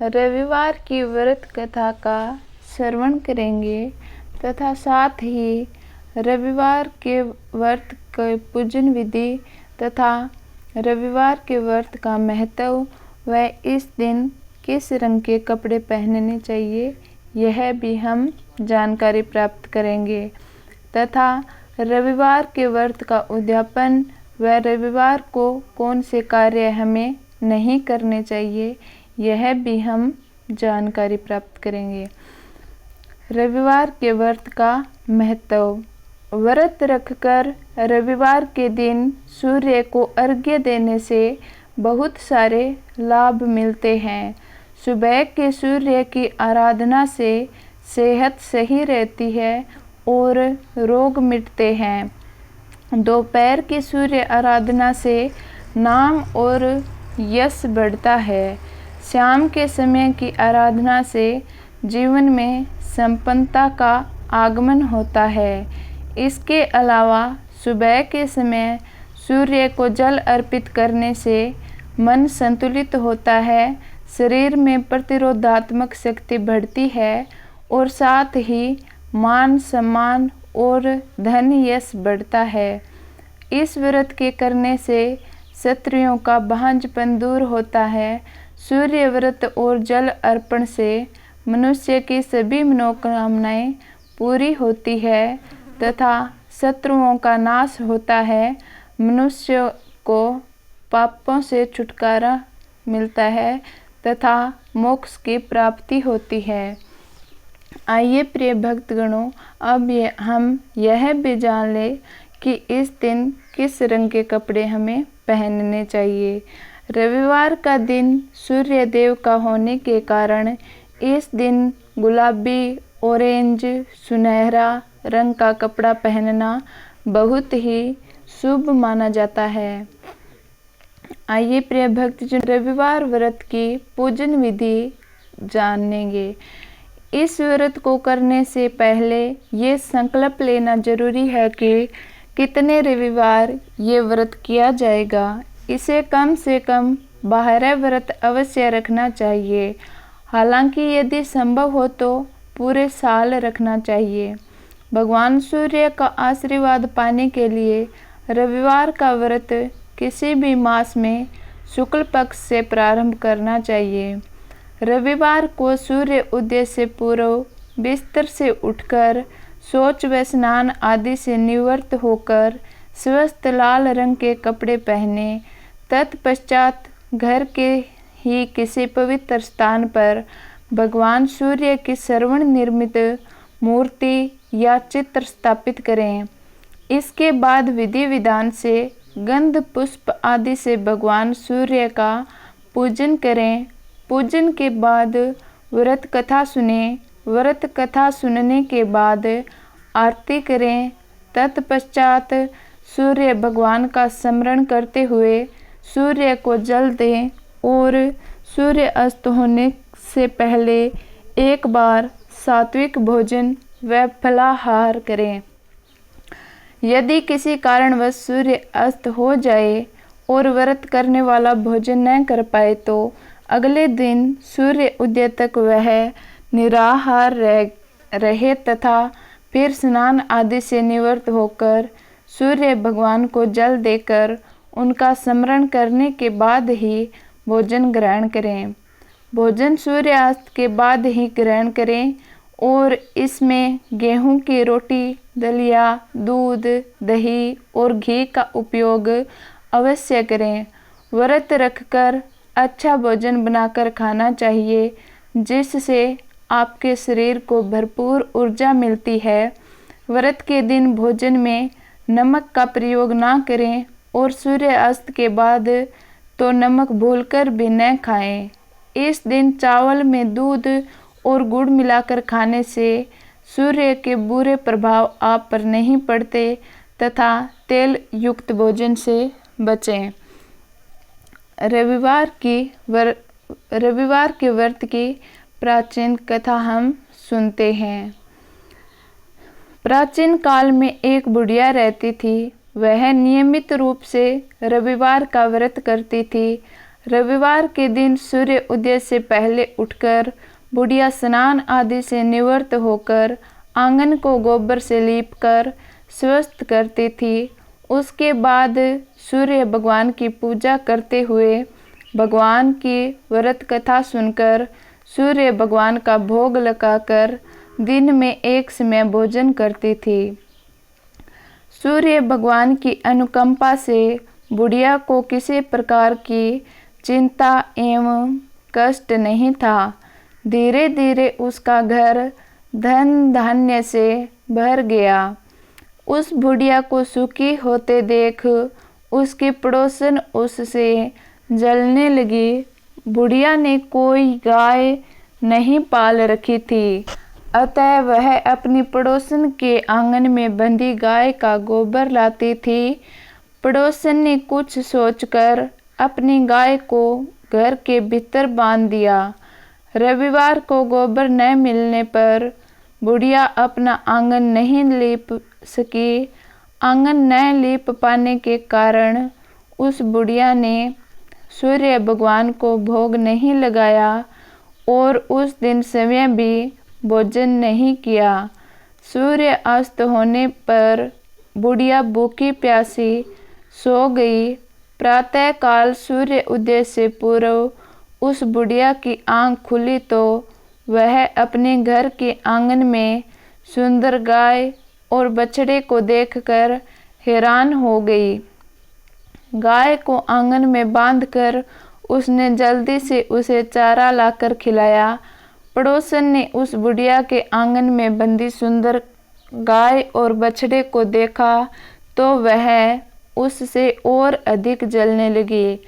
रविवार की व्रत कथा का श्रवण करेंगे तथा साथ ही रविवार के व्रत के पूजन विधि तथा रविवार के व्रत का महत्व व इस दिन किस रंग के कपड़े पहनने चाहिए यह भी हम जानकारी प्राप्त करेंगे तथा रविवार के व्रत का उद्यापन व रविवार को कौन से कार्य हमें नहीं करने चाहिए यह भी हम जानकारी प्राप्त करेंगे। रविवार के व्रत का महत्व। व्रत रखकर रविवार के दिन सूर्य को अर्घ्य देने से बहुत सारे लाभ मिलते हैं। सुबह के सूर्य की आराधना से सेहत सही रहती है और रोग मिटते हैं। दोपहर की सूर्य आराधना से नाम और यश बढ़ता है। शाम के समय की आराधना से जीवन में संपन्नता का आगमन होता है। इसके अलावा सुबह के समय सूर्य को जल अर्पित करने से मन संतुलित होता है, शरीर में प्रतिरोधात्मक शक्ति बढ़ती है और साथ ही मान सम्मान और धन यश बढ़ता है। इस व्रत के करने से शत्रुओं का भांजपन दूर होता है। सूर्य व्रत और जल अर्पण से मनुष्य की सभी मनोकामनाएं पूरी होती है तथा शत्रुओं का नाश होता है। मनुष्य को पापों से छुटकारा मिलता है तथा मोक्ष की प्राप्ति होती है। आइए प्रिय भक्तगणों, अब हम यह भी जान लें कि इस दिन किस रंग के कपड़े हमें पहनने चाहिए। रविवार का दिन सूर्य देव का होने के कारण इस दिन गुलाबी, ऑरेंज, सुनहरा रंग का कपड़ा पहनना बहुत ही शुभ माना जाता है। आइए प्रिय भक्तजन, रविवार व्रत की पूजन विधि जानेंगे। इस व्रत को करने से पहले ये संकल्प लेना जरूरी है कि कितने रविवार ये व्रत किया जाएगा। इसे कम से कम 12 व्रत अवश्य रखना चाहिए। हालांकि यदि संभव हो तो पूरे साल रखना चाहिए। भगवान सूर्य का आशीर्वाद पाने के लिए रविवार का व्रत किसी भी मास में शुक्ल पक्ष से प्रारंभ करना चाहिए। रविवार को सूर्य उदय से पूर्व बिस्तर से उठकर शौच व स्नान आदि से निवृत्त होकर स्वस्थ लाल रंग के कपड़े पहने। तत्पश्चात घर के ही किसी पवित्र स्थान पर भगवान सूर्य की स्वर्ण निर्मित मूर्ति या चित्र स्थापित करें। इसके बाद विधि विधान से गंध पुष्प आदि से भगवान सूर्य का पूजन करें। पूजन के बाद व्रत कथा सुने। व्रत कथा सुनने के बाद आरती करें। तत्पश्चात सूर्य भगवान का स्मरण करते हुए सूर्य को जल दें और सूर्य अस्त होने से पहले एक बार सात्विक भोजन व फलाहार करें। यदि किसी कारणवश सूर्य अस्त हो जाए और व्रत करने वाला भोजन न कर पाए तो अगले दिन सूर्य उदय तक वह निराहार रहे तथा फिर स्नान आदि से निवृत्त होकर सूर्य भगवान को जल देकर उनका स्मरण करने के बाद ही भोजन ग्रहण करें। भोजन सूर्यास्त के बाद ही ग्रहण करें और इसमें गेहूं की रोटी, दलिया, दूध, दही और घी का उपयोग अवश्य करें। व्रत रखकर अच्छा भोजन बनाकर खाना चाहिए जिससे आपके शरीर को भरपूर ऊर्जा मिलती है। व्रत के दिन भोजन में नमक का प्रयोग ना करें और सूर्य अस्त के बाद तो नमक भूलकर भी न खाएं। इस दिन चावल में दूध और गुड़ मिलाकर खाने से सूर्य के बुरे प्रभाव आप पर नहीं पड़ते तथा तेल युक्त भोजन से बचें। रविवार के व्रत की प्राचीन कथा हम सुनते हैं। प्राचीन काल में एक बुढ़िया रहती थी। वह नियमित रूप से रविवार का व्रत करती थी। रविवार के दिन सूर्य उदय से पहले उठकर बुढ़िया स्नान आदि से निवृत्त होकर आंगन को गोबर से लीपकर स्वस्थ करती थी। उसके बाद सूर्य भगवान की पूजा करते हुए भगवान की व्रत कथा सुनकर सूर्य भगवान का भोग लगाकर दिन में एक समय भोजन करती थी। सूर्य भगवान की अनुकंपा से बुढ़िया को किसी प्रकार की चिंता एवं कष्ट नहीं था। धीरे धीरे उसका घर धन धान्य से भर गया। उस बुढ़िया को सुखी होते देख उसकी पड़ोसन उससे जलने लगी। बुढ़िया ने कोई गाय नहीं पाल रखी थी, अतः वह अपनी पड़ोसन के आंगन में बंधी गाय का गोबर लाती थी। पड़ोसन ने कुछ सोचकर अपनी गाय को घर के भीतर बांध दिया। रविवार को गोबर न मिलने पर बुढ़िया अपना आंगन नहीं लीप सकी। आंगन न लीप पाने के कारण उस बुढ़िया ने सूर्य भगवान को भोग नहीं लगाया और उस दिन समय भी भोजन नहीं किया। सूर्य अस्त होने पर बुढ़िया भूखी प्यासी सो गई। प्रातः काल सूर्य उदय से पूर्व उस बुढ़िया की आंख खुली तो वह अपने घर के आंगन में सुंदर गाय और बछड़े को देखकर हैरान हो गई। गाय को आंगन में बांधकर उसने जल्दी से उसे चारा लाकर खिलाया। पड़ोसन ने उस बुढ़िया के आंगन में बंधी सुंदर गाय और बछड़े को देखा तो वह उससे और अधिक जलने लगी।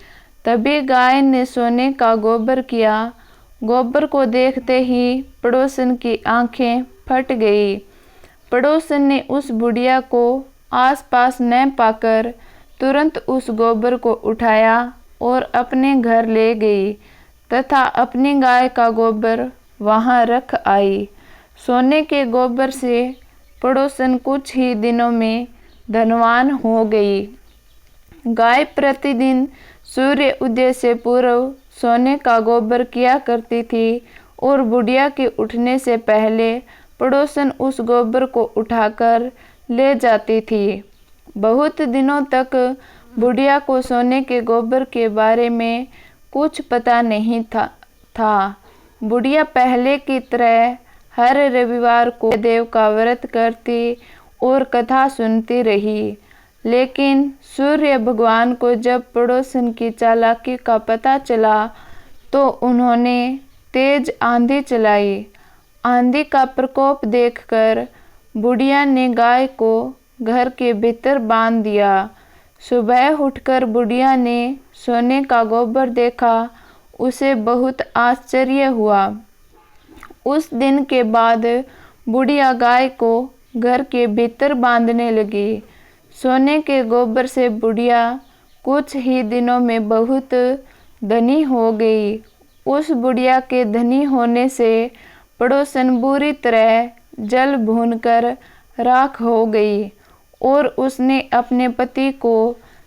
तभी गाय ने सोने का गोबर किया। गोबर को देखते ही पड़ोसन की आंखें फट गई। पड़ोसन ने उस बुढ़िया को आसपास न पाकर तुरंत उस गोबर को उठाया और अपने घर ले गई तथा अपनी गाय का गोबर वहां रख आई। सोने के गोबर से पड़ोसन कुछ ही दिनों में धनवान हो गई। गाय प्रतिदिन सूर्य उदय से पूर्व सोने का गोबर किया करती थी और बुढ़िया के उठने से पहले पड़ोसन उस गोबर को उठाकर ले जाती थी। बहुत दिनों तक बुढ़िया को सोने के गोबर के बारे में कुछ पता नहीं था। बुढ़िया पहले की तरह हर रविवार को देव का व्रत करती और कथा सुनती रही। लेकिन सूर्य भगवान को जब पड़ोसन की चालाकी का पता चला तो उन्होंने तेज आंधी चलाई। आंधी का प्रकोप देखकर बुढ़िया ने गाय को घर के भीतर बांध दिया। सुबह उठकर बुढ़िया ने सोने का गोबर देखा। उसे बहुत आश्चर्य हुआ। उस दिन के बाद बुढ़िया गाय को घर के भीतर बांधने लगी। सोने के गोबर से बुढ़िया कुछ ही दिनों में बहुत धनी हो गई। उस बुढ़िया के धनी होने से पड़ोसन बुरी तरह जल भूनकर राख हो गई और उसने अपने पति को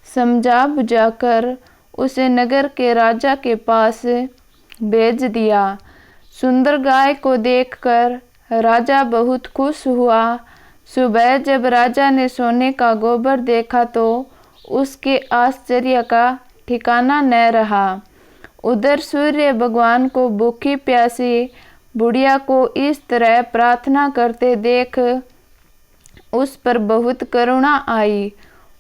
समझा बुझाकर उसे नगर के राजा के पास भेज दिया। सुंदर गाय को देखकर राजा बहुत खुश हुआ। सुबह जब राजा ने सोने का गोबर देखा तो उसके आश्चर्य का ठिकाना न रहा। उधर सूर्य भगवान को भूखी प्यासी बुढ़िया को इस तरह प्रार्थना करते देख उस पर बहुत करुणा आई।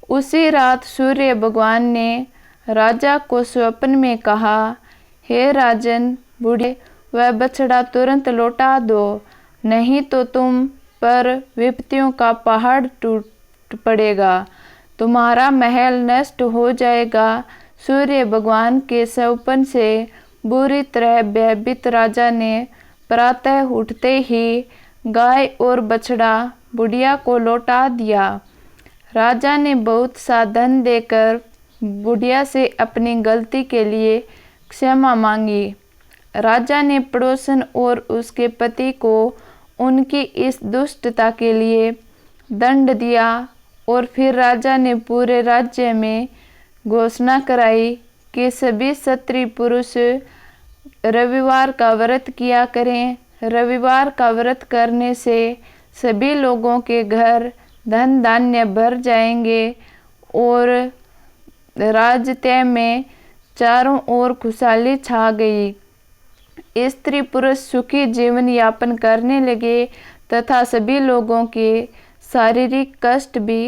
उसी रात सूर्य भगवान ने राजा को स्वप्न में कहा, हे राजन, बूढ़े वह बछड़ा तुरंत लौटा दो, नहीं तो तुम पर विपत्तियों का पहाड़ टूट पड़ेगा, तुम्हारा महल नष्ट हो जाएगा। सूर्य भगवान के स्वप्न से बुरी तरह भयभीत राजा ने प्रातः उठते ही गाय और बछड़ा बुढ़िया को लौटा दिया। राजा ने बहुत सा धन देकर बुढ़िया से अपनी गलती के लिए क्षमा मांगी। राजा ने पड़ोसन और उसके पति को उनकी इस दुष्टता के लिए दंड दिया और फिर राजा ने पूरे राज्य में घोषणा कराई कि सभी क्षत्रिय पुरुष रविवार का व्रत किया करें। रविवार का व्रत करने से सभी लोगों के घर धन धान्य भर जाएंगे और राजत्य में चारों ओर खुशहाली छा गई। स्त्री पुरुष सुखी जीवन यापन करने लगे तथा सभी लोगों के शारीरिक कष्ट भी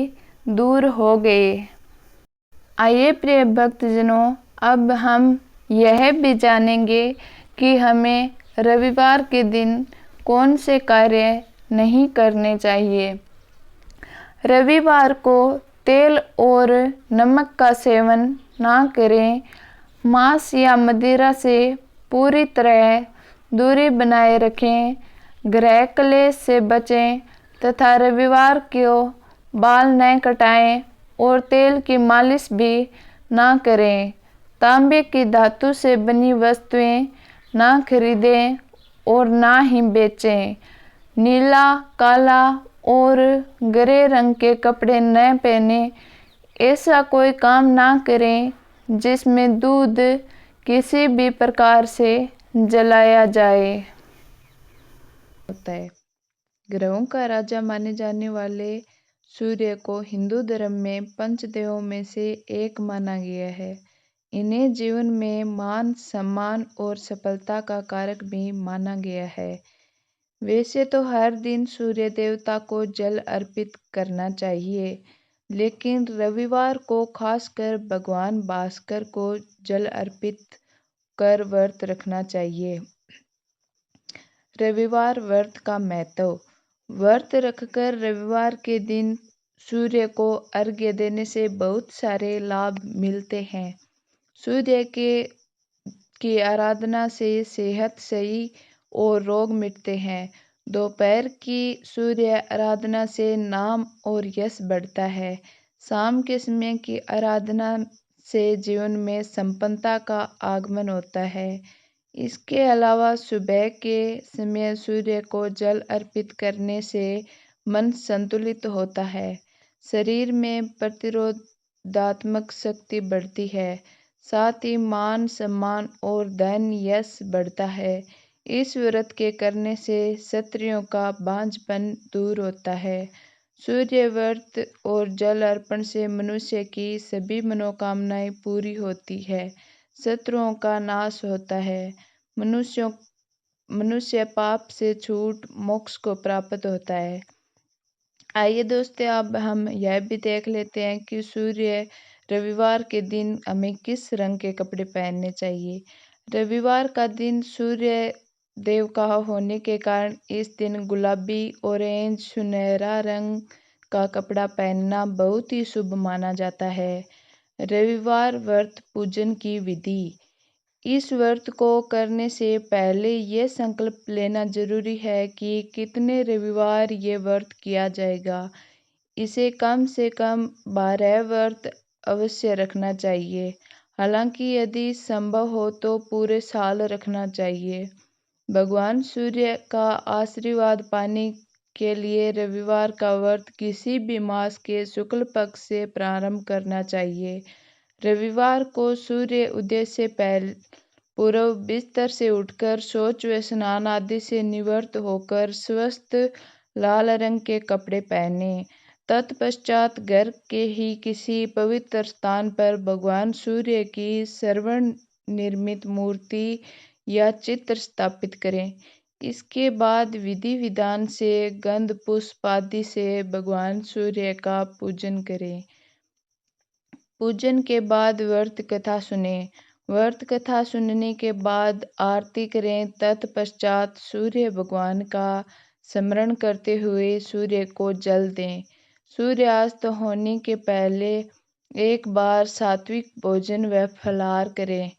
दूर हो गए। आइए प्रिय भक्तजनों, अब हम यह भी जानेंगे कि हमें रविवार के दिन कौन से कार्य नहीं करने चाहिए। रविवार को तेल और नमक का सेवन ना करें। मांस या मदिरा से पूरी तरह दूरी बनाए रखें। गृह क्लेश से बचें तथा रविवार को बाल न कटाएं और तेल की मालिश भी ना करें। तांबे की धातु से बनी वस्तुएं ना खरीदें और ना ही बेचें। नीला, काला और गहरे रंग के कपड़े न पहने। ऐसा कोई काम ना करें जिसमें दूध किसी भी प्रकार से जलाया जाए। होता है। ग्रहों का राजा माने जाने वाले सूर्य को हिंदू धर्म में पंचदेवों में से एक माना गया है। इन्हें जीवन में मान, सम्मान और सफलता का कारक भी माना गया है। वैसे तो हर दिन सूर्य देवता को जल अर्पित करना चाहिए, लेकिन रविवार को खासकर भगवान भास्कर को जल अर्पित कर व्रत रखना चाहिए। रविवार व्रत का महत्व। व्रत रखकर रविवार के दिन सूर्य को अर्घ्य देने से बहुत सारे लाभ मिलते हैं। सूर्य की आराधना से सेहत सही और रोग मिटते हैं। दोपहर की सूर्य आराधना से नाम और यश बढ़ता है। शाम के समय की आराधना से जीवन में संपन्नता का आगमन होता है। इसके अलावा सुबह के समय सूर्य को जल अर्पित करने से मन संतुलित होता है, शरीर में प्रतिरोधात्मक शक्ति बढ़ती है, साथ ही मान, सम्मान और धन यश बढ़ता है। इस व्रत के करने से क्षत्रियों का बांझपन दूर होता है। सूर्य व्रत और जल अर्पण से मनुष्य की सभी मनोकामनाएं पूरी होती है, शत्रुओं का नाश होता है, मनुष्य पाप से छूट मोक्ष को प्राप्त होता है। आइए दोस्तों, अब हम यह भी देख लेते हैं कि सूर्य रविवार के दिन हमें किस रंग के कपड़े पहनने चाहिए। रविवार का दिन सूर्य देव का होने के कारण इस दिन गुलाबी, ऑरेंज, सुनहरा रंग का कपड़ा पहनना बहुत ही शुभ माना जाता है। रविवार व्रत पूजन की विधि। इस व्रत को करने से पहले यह संकल्प लेना जरूरी है कि कितने रविवार ये व्रत किया जाएगा। इसे कम से कम 12 व्रत अवश्य रखना चाहिए। हालांकि यदि संभव हो तो पूरे साल रखना चाहिए। भगवान सूर्य का आशीर्वाद पाने के लिए रविवार का व्रत किसी भी मास के शुक्ल पक्ष से प्रारंभ करना चाहिए। रविवार को सूर्य उदय से पूर्व बिस्तर से उठकर शौच व स्नान आदि से निवृत्त होकर स्वस्थ लाल रंग के कपड़े पहने। तत्पश्चात घर के ही किसी पवित्र स्थान पर भगवान सूर्य की स्वर्ण निर्मित मूर्ति या चित्र स्थापित करें। इसके बाद विधि विधान से गंध पुष्प आदि से भगवान सूर्य का पूजन करें। पूजन के बाद व्रत कथा सुने। व्रत कथा सुनने के बाद आरती करें। तत्पश्चात सूर्य भगवान का स्मरण करते हुए सूर्य को जल दें। सूर्यास्त होने के पहले एक बार सात्विक भोजन व फलाहार करें।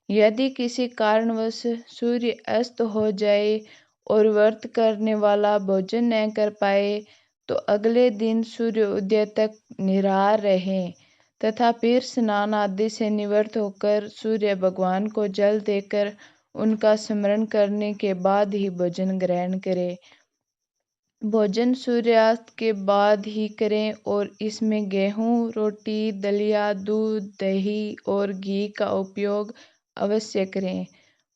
यदि किसी कारणवश सूर्य अस्त हो जाए और व्रत करने वाला भोजन न कर पाए तो अगले दिन सूर्य उदय तक निराहार रहें तथा फिर स्नान आदि से निवृत्त होकर सूर्य भगवान को जल देकर उनका स्मरण करने के बाद ही भोजन ग्रहण करें। भोजन सूर्यास्त के बाद ही करें और इसमें गेहूं, रोटी, दलिया, दूध, दही और घी का उपयोग अवश्य करें।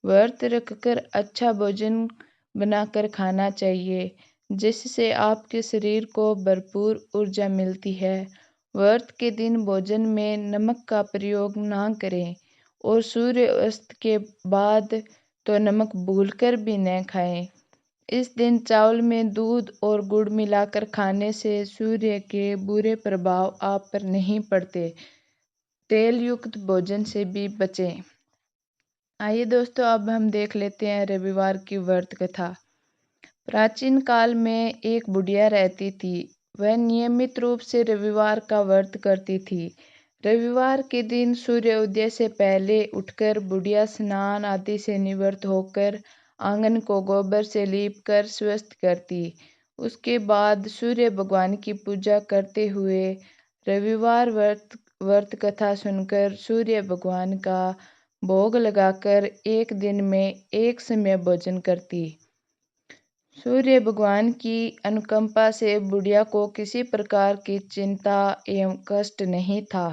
व्रत रखकर अच्छा भोजन बनाकर खाना चाहिए, जिससे आपके शरीर को भरपूर ऊर्जा मिलती है। व्रत के दिन भोजन में नमक का प्रयोग ना करें और सूर्य अस्त के बाद तो नमक भूलकर भी न खाएं। इस दिन चावल में दूध और गुड़ मिलाकर खाने से सूर्य के बुरे प्रभाव आप पर नहीं पड़ते। तेल युक्त भोजन से भी बचें। आइए दोस्तों, अब हम देख लेते हैं रविवार की व्रत कथा। प्राचीन काल में एक बुढ़िया रहती थी। वह नियमित रूप से रविवार का व्रत करती थी। रविवार के दिन सूर्योदय से पहले उठकर बुढ़िया स्नान आदि से निवृत्त होकर आंगन को गोबर से लीपकर स्वस्थ करती। उसके बाद सूर्य भगवान की पूजा करते हुए रविवार व्रत कथा सुनकर सूर्य भगवान का भोग लगाकर एक दिन में एक समय भोजन करती। सूर्य भगवान की अनुकंपा से बुढ़िया को किसी प्रकार की चिंता एवं कष्ट नहीं था।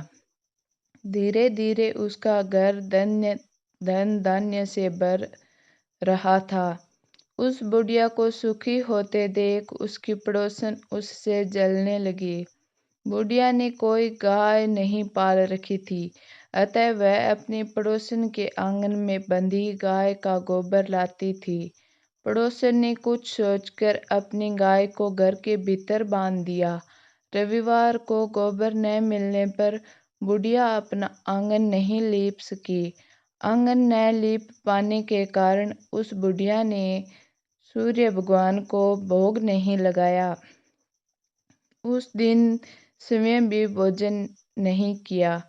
धीरे धीरे उसका घर धन धान्य से भर रहा था। उस बुढ़िया को सुखी होते देख उसकी पड़ोसन उससे जलने लगी। बुढ़िया ने कोई गाय नहीं पाल रखी थी, अतः वह अपनी पड़ोसन के आंगन में बंधी गाय का गोबर लाती थी। पड़ोसन ने कुछ सोचकर अपनी गाय को घर के भीतर बांध दिया। रविवार को गोबर न मिलने पर बुढ़िया अपना आंगन नहीं लीप सकी। आंगन न लीप पाने के कारण उस बुढ़िया ने सूर्य भगवान को भोग नहीं लगाया। उस दिन स्वयं भी भोजन नहीं किया।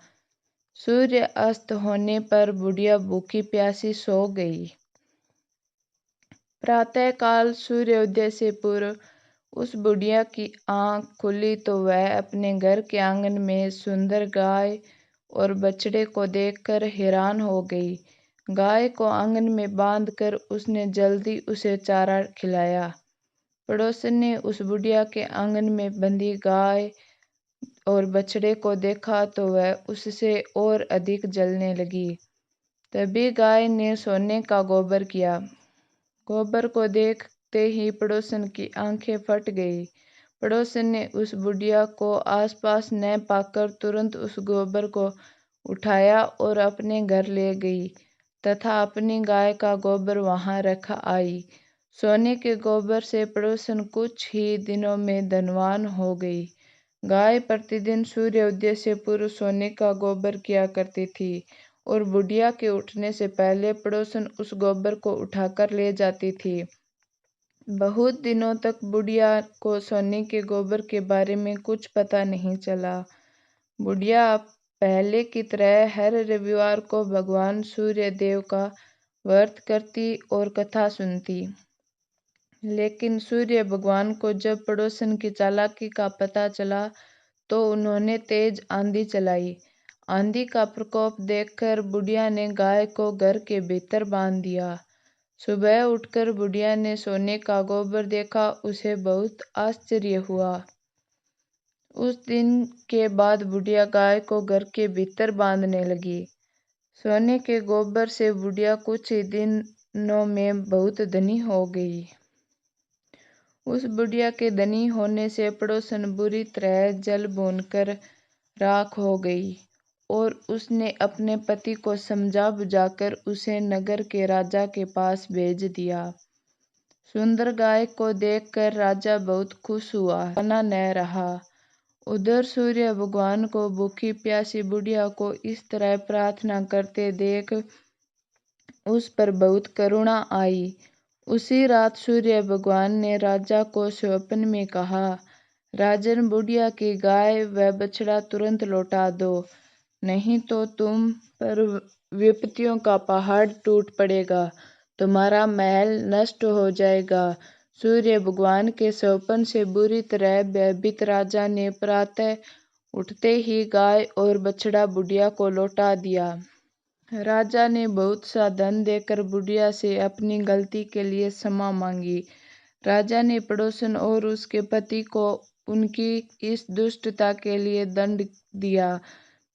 सूर्य अस्त होने पर बुढ़िया भूखी प्यासी सो गई। प्रातः काल सूर्योदय से पूर्व उस बुढ़िया की आंख खुली तो वह अपने घर के आंगन में सुंदर गाय और बछड़े को देखकर हैरान हो गई। गाय को आंगन में बांधकर उसने जल्दी उसे चारा खिलाया। पड़ोसन ने उस बुढ़िया के आंगन में बंधी गाय और बछड़े को देखा तो वह उससे और अधिक जलने लगी। तभी गाय ने सोने का गोबर किया। गोबर को देखते ही पड़ोसन की आंखें फट गई। पड़ोसन ने उस बुढ़िया को आसपास न पाकर तुरंत उस गोबर को उठाया और अपने घर ले गई तथा अपनी गाय का गोबर वहां रख आई। सोने के गोबर से पड़ोसन कुछ ही दिनों में धनवान हो गई। गाय प्रतिदिन सूर्योदय से पूर्व सोने का गोबर किया करती थी और बुढ़िया के उठने से पहले पड़ोसन उस गोबर को उठाकर ले जाती थी। बहुत दिनों तक बुढ़िया को सोने के गोबर के बारे में कुछ पता नहीं चला। बुढ़िया पहले की तरह हर रविवार को भगवान सूर्य देव का व्रत करती और कथा सुनती। लेकिन सूर्य भगवान को जब पड़ोसन की चालाकी का पता चला तो उन्होंने तेज आंधी चलाई। आंधी का प्रकोप देखकर बुढ़िया ने गाय को घर के भीतर बांध दिया। सुबह उठकर बुढ़िया ने सोने का गोबर देखा। उसे बहुत आश्चर्य हुआ। उस दिन के बाद बुढ़िया गाय को घर के भीतर बांधने लगी। सोने के गोबर से बुढ़िया कुछ ही दिनों में बहुत धनी हो गई। उस बुढ़िया के धनी होने से पड़ोसन बुरी तरह जल भूनकर राख हो गई और उसने अपने पति को समझा बुझाकर उसे नगर के राजा के पास भेज दिया। सुंदर गाय को देखकर राजा बहुत खुश हुआ, बना न रहा। उधर सूर्य भगवान को भूखी प्यासी बुढ़िया को इस तरह प्रार्थना करते देख उस पर बहुत करुणा आई। उसी रात सूर्य भगवान ने राजा को स्वप्न में कहा, राजन, बुढ़िया की गाय व बछड़ा तुरंत लौटा दो, नहीं तो तुम पर विपत्तियों का पहाड़ टूट पड़ेगा, तुम्हारा महल नष्ट हो जाएगा। सूर्य भगवान के स्वप्न से बुरी तरह भयभीत राजा ने प्रातः उठते ही गाय और बछड़ा बुढ़िया को लौटा दिया। राजा ने बहुत सा धन देकर बुढ़िया से अपनी गलती के लिए क्षमा मांगी राजा ने पड़ोसन और उसके पति को उनकी इस दुष्टता के लिए दंड दिया।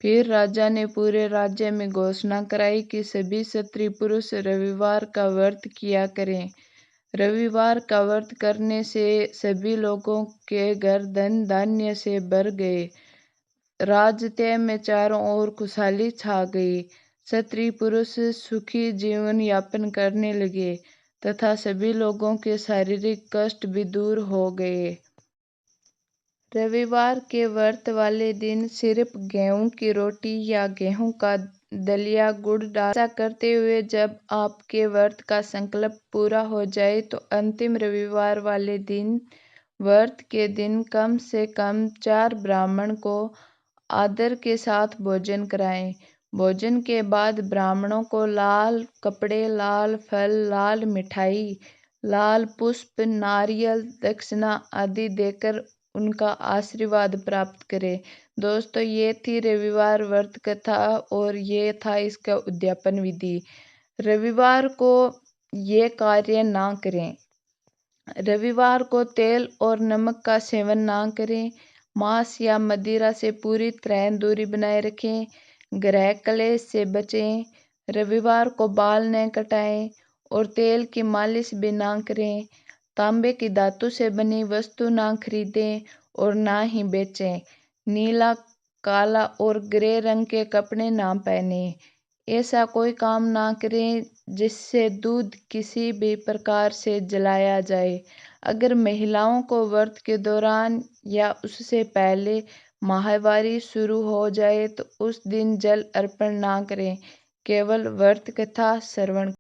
फिर राजा ने पूरे राज्य में घोषणा कराई कि सभी स्त्री पुरुष रविवार का व्रत किया करें। रविवार का व्रत करने से सभी लोगों के घर धन धान्य से भर गए। राज्य में चारों ओर खुशहाली छा गई। स्त्री पुरुष सुखी जीवन यापन करने लगे तथा सभी लोगों के शारीरिक कष्ट भी दूर हो गए। रविवार के व्रत वाले दिन सिर्फ गेहूं की रोटी या गेहूं का दलिया गुड़ डाल ऐसा करते हुए जब आपके व्रत का संकल्प पूरा हो जाए तो अंतिम रविवार वाले दिन व्रत के दिन कम से कम 4 ब्राह्मण को आदर के साथ भोजन कराएं। भोजन के बाद ब्राह्मणों को लाल कपड़े, लाल फल, लाल मिठाई, लाल पुष्प, नारियल, दक्षिणा आदि देकर उनका आशीर्वाद प्राप्त करें। दोस्तों, ये थी रविवार व्रत कथा और ये था इसका उद्यापन विधि। रविवार को ये कार्य ना करें। रविवार को तेल और नमक का सेवन ना करें। मांस या मदिरा से पूरी तरह दूरी बनाए रखें। गृह कलेश से बचें। रविवार को बाल न कटाएं और तेल की मालिश भी ना करें। तांबे की धातु से बनी वस्तु ना खरीदें और ना ही बेचें। नीला, काला और ग्रे रंग के कपड़े ना पहनें। ऐसा कोई काम ना करें जिससे दूध किसी भी प्रकार से जलाया जाए। अगर महिलाओं को व्रत के दौरान या उससे पहले माहवारी शुरू हो जाए तो उस दिन जल अर्पण ना करें, केवल व्रत कथा श्रवण